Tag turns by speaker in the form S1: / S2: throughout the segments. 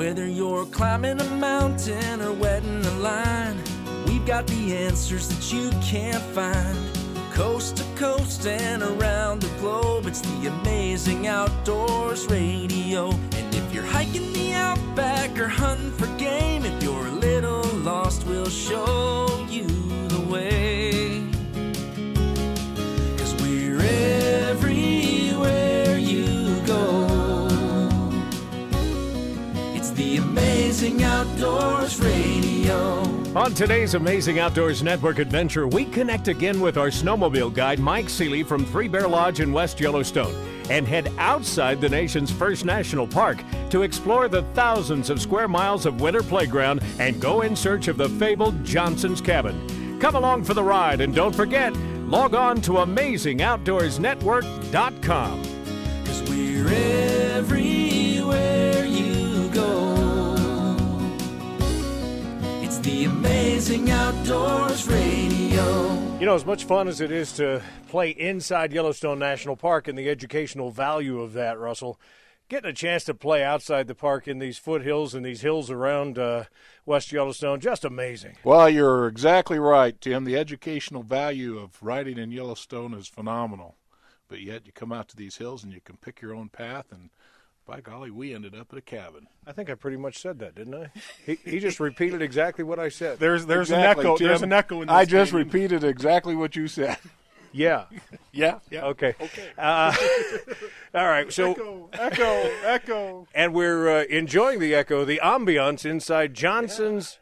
S1: Whether you're climbing a mountain or wetting a line, we've got the answers that you can't find. Coast to coast and around the globe, it's the Amazing Outdoors Radio. And if you're hiking the outback or hunting for game, if you're a little lost, we'll show you the way. 'Cause we're everywhere you go. It's the Amazing Outdoors Radio.
S2: On today's Amazing Outdoors Network adventure, we connect again with our snowmobile guide, Mike Seeley from Three Bear Lodge in West Yellowstone, and head outside the nation's first national park to explore the thousands of square miles of winter playground and go in search of the fabled Johnson's Cabin. Come along for the ride, and don't forget, log on to AmazingOutdoorsNetwork.com.
S1: 'Cause we're everywhere you go. The Amazing Outdoors Radio.
S2: You know, as much fun as it is to play inside Yellowstone National Park and the educational value of that, Russell, getting a chance to play outside the park in these foothills and these hills around West Yellowstone, just amazing.
S3: Well, you're exactly right, Tim. The educational value of riding in Yellowstone is phenomenal. But yet you come out to these hills and you can pick your own path, and by golly, we ended up at a cabin.
S2: I think I pretty much said that, didn't I? He just repeated exactly what I said.
S4: There's
S3: Exactly,
S4: an echo.
S3: Tim.
S4: There's an echo in this
S3: I just
S4: game.
S3: repeated exactly what you said.
S2: Yeah.
S3: Yeah.
S2: Okay. All right. So
S4: Echo.
S2: And we're enjoying the echo, the ambiance inside Johnson's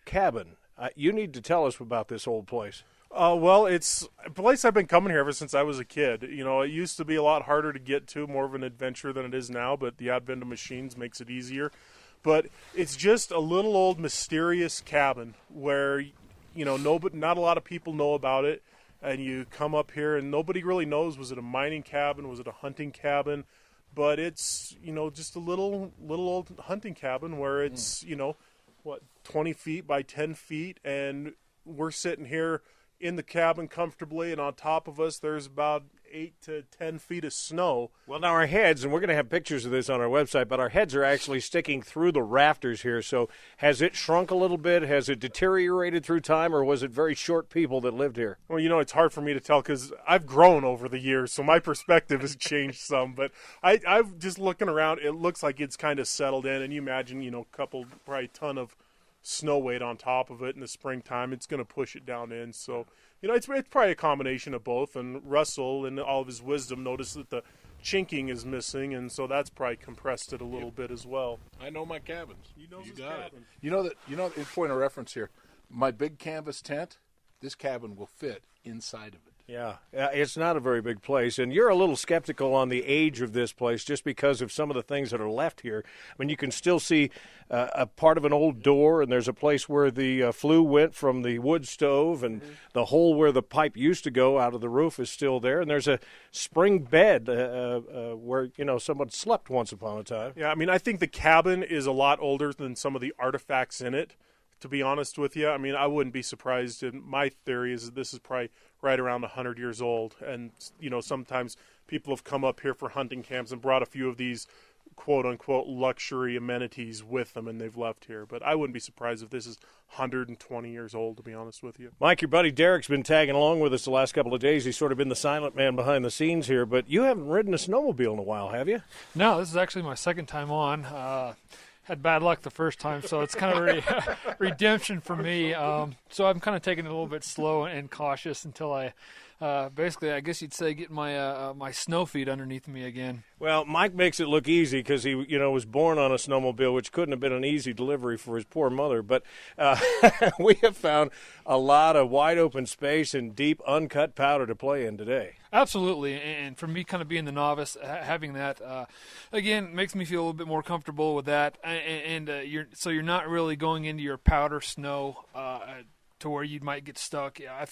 S2: Cabin. You need to tell us about this old place.
S4: Well, it's a place I've been coming here ever since I was a kid. You know, it used to be a lot harder to get to, more of an adventure than it is now, but the advent of machines makes it easier. But it's just a little old mysterious cabin where, you know, not a lot of people know about it, and you come up here and nobody really knows, was it a mining cabin, was it a hunting cabin? But it's, you know, just a little old hunting cabin where it's, 20 feet by 10 feet, and we're sitting here in the cabin comfortably, and on top of us there's about 8 to 10 feet of snow.
S2: Well, now our heads, and we're going to have pictures of this on our website, but our heads are actually sticking through the rafters here. So has it shrunk a little bit? Has it deteriorated through time, or was it very short people that lived here?
S4: Well, you know, it's hard for me to tell because I've grown over the years, so my perspective has changed some. But I've just looking around, it looks like it's kind of settled in, and you imagine, a couple, probably ton of snow weight on top of it in the springtime, it's going to push it down in. So, it's probably a combination of both. And Russell, in all of his wisdom, noticed that the chinking is missing, and so that's probably compressed it a little bit as well.
S3: I know my cabins.
S4: He knows his
S3: got
S4: cabin.
S3: It. In point of reference here, my big canvas tent, this cabin will fit inside of it.
S2: Yeah, it's not a very big place, and you're a little skeptical on the age of this place just because of some of the things that are left here. I mean, you can still see a part of an old door, and there's a place where the flue went from the wood stove, and the hole where the pipe used to go out of the roof is still there, and there's a spring bed where, someone slept once upon a time.
S4: Yeah, I mean, I think the cabin is a lot older than some of the artifacts in it, to be honest with you. I mean, I wouldn't be surprised. And my theory is that this is probably right around 100 years old. And, sometimes people have come up here for hunting camps and brought a few of these quote-unquote luxury amenities with them, and they've left here. But I wouldn't be surprised if this is 120 years old, to be honest with you.
S2: Mike, your buddy Derek's been tagging along with us the last couple of days. He's sort of been the silent man behind the scenes here. But you haven't ridden a snowmobile in a while, have you?
S5: No, this is actually my second time on. Had bad luck the first time, so it's kind of redemption for me. So I'm kind of taking it a little bit slow and cautious until I, basically, I guess you'd say, get my my snow feet underneath me again.
S2: Well, Mike makes it look easy because he, was born on a snowmobile, which couldn't have been an easy delivery for his poor mother. But we have found a lot of wide open space and deep uncut powder to play in today.
S5: Absolutely, and for me, kind of being the novice, having that again makes me feel a little bit more comfortable with that. And you're not really going into your powder snow to where you might get stuck. Yeah,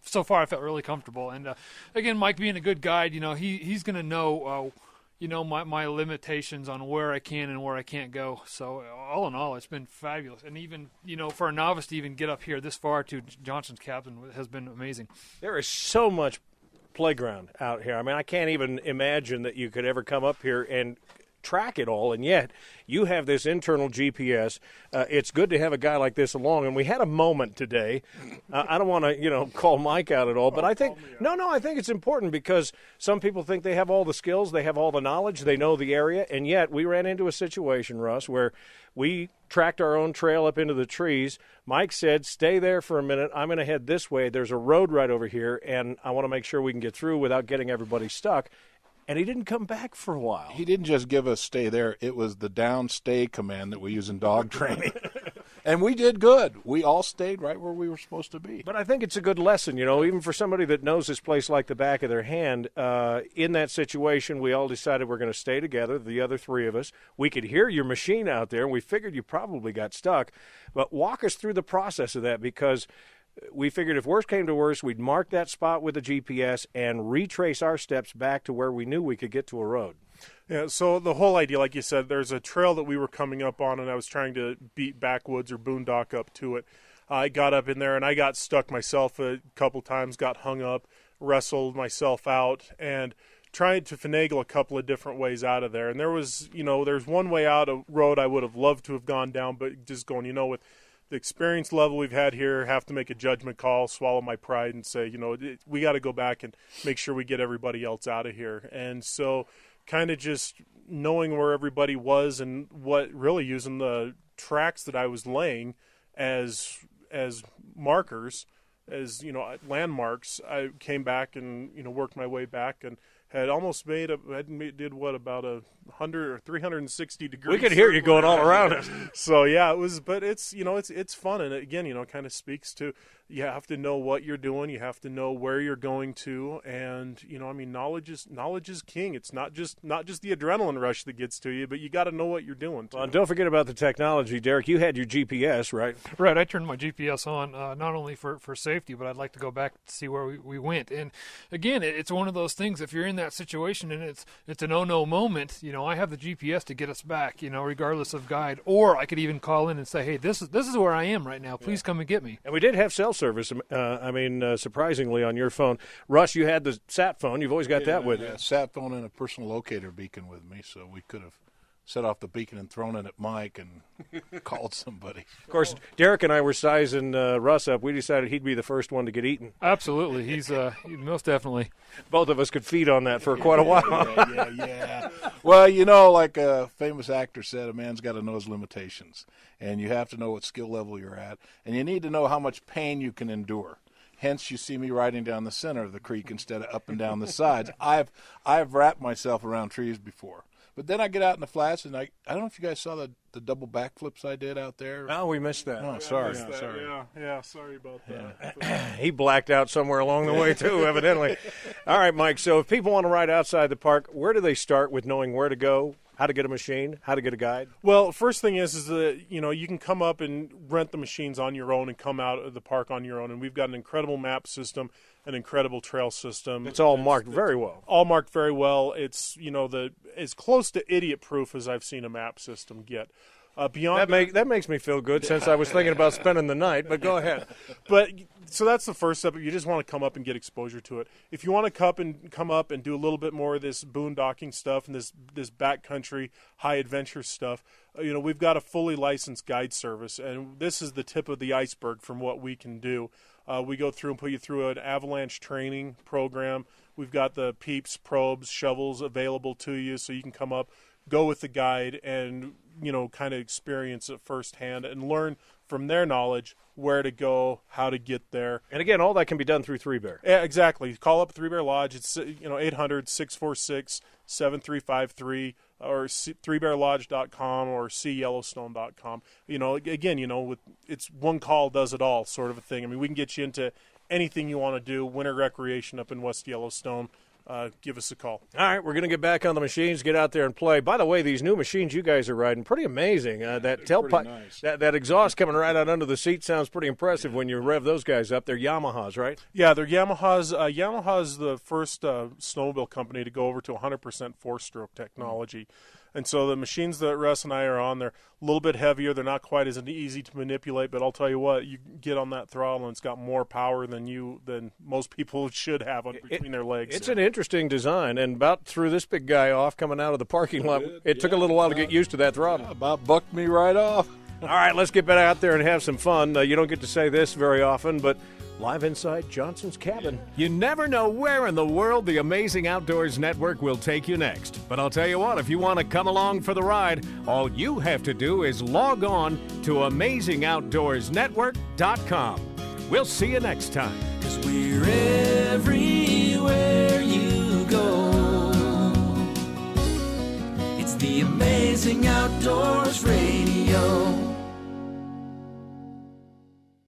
S5: so far I felt really comfortable. And again, Mike being a good guide, he's going to know. My limitations on where I can and where I can't go. So all in all, it's been fabulous. And even, for a novice to even get up here this far to Johnson's Cabin has been amazing.
S2: There is so much playground out here. I mean, I can't even imagine that you could ever come up here and track it all, and yet you have this internal GPS. It's good to have a guy like this along, and we had a moment today. I don't want to, call Mike out at all, but I think I think it's important because some people think they have all the skills, they have all the knowledge, they know the area, and yet we ran into a situation, Russ, where we tracked our own trail up into the trees. Mike said, "Stay there for a minute. I'm going to head this way. There's a road right over here, and I want to make sure we can get through without getting everybody stuck." And he didn't come back for a while.
S3: He didn't just give us stay there. It was the down stay command that we use in dog training. And we did good. We all stayed right where we were supposed to be.
S2: But I think it's a good lesson, even for somebody that knows this place like the back of their hand. In that situation, we all decided we're going to stay together, the other three of us. We could hear your machine out there, and we figured you probably got stuck. But walk us through the process of that, because we figured if worst came to worst, we'd mark that spot with the GPS and retrace our steps back to where we knew we could get to a road.
S4: Yeah, so the whole idea, like you said, there's a trail that we were coming up on, and I was trying to beat backwoods or boondock up to it. I got up in there, and I got stuck myself a couple times, got hung up, wrestled myself out, and tried to finagle a couple of different ways out of there. And there was, there's one way out, a road I would have loved to have gone down, but just going, with the experience level we've had here, have to make a judgment call, swallow my pride, and say, we got to go back and make sure we get everybody else out of here. And so kind of just knowing where everybody was and what really using the tracks that I was laying as markers, as landmarks, I came back and worked my way back and had almost did about 100 or 360 degrees.
S2: We could hear you going all around it.
S4: So yeah, it was, but it's it's fun, and again, it kind of speaks to, you have to know what you're doing, you have to know where you're going to, and knowledge is king. It's not just the adrenaline rush that gets to you, but you got to know what you're doing too.
S2: Well, and don't forget about the technology, Derek. You had your GPS, right?
S5: Right. I turned my GPS on not only for safety, but I'd like to go back to see where we went. And again, it's one of those things. If you're in that situation and it's an oh-no moment, I have the GPS to get us back, regardless of guide. Or I could even call in and say, hey, this is where I am right now. Please come and get me.
S2: And we did have cell service, surprisingly, on your phone. Russ, you had the sat phone. You've always got that with you.
S3: Sat phone and a personal locator beacon with me, so we could have set off the beacon and thrown it at Mike and called somebody.
S2: Of course, Derek and I were sizing Russ up. We decided he'd be the first one to get eaten.
S5: Absolutely. He's most definitely.
S2: Both of us could feed on that for quite a while.
S3: Yeah. Well, like a famous actor said, a man's got to know his limitations. And you have to know what skill level you're at. And you need to know how much pain you can endure. Hence, you see me riding down the center of the creek instead of up and down the sides. I've wrapped myself around trees before. But then I get out in the flats, and I don't know if you guys saw the double backflips I did out there.
S2: Oh, we missed that.
S3: Oh, sorry.
S4: Yeah, sorry about that.
S2: He blacked out somewhere along the way, too, evidently. All right, Mike, so if people want to ride outside the park, where do they start with knowing where to go, how to get a machine, how to get a guide?
S4: Well, first thing is that, you can come up and rent the machines on your own and come out of the park on your own. And we've got an incredible map system, an incredible trail system.
S2: It's all marked very well.
S4: All marked very well. It's, as close to idiot-proof as I've seen a map system get. Beyond
S2: that makes me feel good, since I was thinking about spending the night, but go ahead.
S4: But so that's the first step. You just want to come up and get exposure to it. If you want to come up and do a little bit more of this boondocking stuff and this backcountry high adventure stuff, we've got a fully licensed guide service, and this is the tip of the iceberg from what we can do. We go through and put you through an avalanche training program. We've got the peeps, probes, shovels available to you, so you can come up, go with the guide, and kind of experience it firsthand and learn from their knowledge where to go, how to get there.
S2: And again, all that can be done through Three Bear.
S4: Yeah, exactly. Call up Three Bear Lodge. It's 800-646-7353 or threebearlodge.com or seeyellowstone.com. Again, it's one call does it all sort of a thing. I mean, we can get you into anything you want to do, winter recreation up in West Yellowstone. Give us a call.
S2: All right, we're going to get back on the machines, get out there and play. By the way, these new machines you guys are riding, pretty amazing. That tailpipe,
S3: nice.
S2: that exhaust coming right out under the seat sounds pretty impressive when you rev those guys up. They're Yamahas, right?
S4: Yeah, they're Yamahas. Yamaha's the first snowmobile company to go over to 100% four-stroke technology. And so the machines that Russ and I are on, they're a little bit heavier. They're not quite as easy to manipulate, but I'll tell you what, you get on that throttle and it's got more power than most people should have between their legs.
S2: It's an interesting design, and about threw this big guy off coming out of the parking lot. It took a little while to get used to that throttle.
S3: About bucked me right off.
S2: All right, let's get back out there and have some fun. You don't get to say this very often, but live inside Johnson's cabin.
S6: You never know where in the world the Amazing Outdoors Network will take you next. But I'll tell you what, if you want to come along for the ride, all you have to do is log on to AmazingOutdoorsNetwork.com. We'll see you next time.
S1: 'Cause we're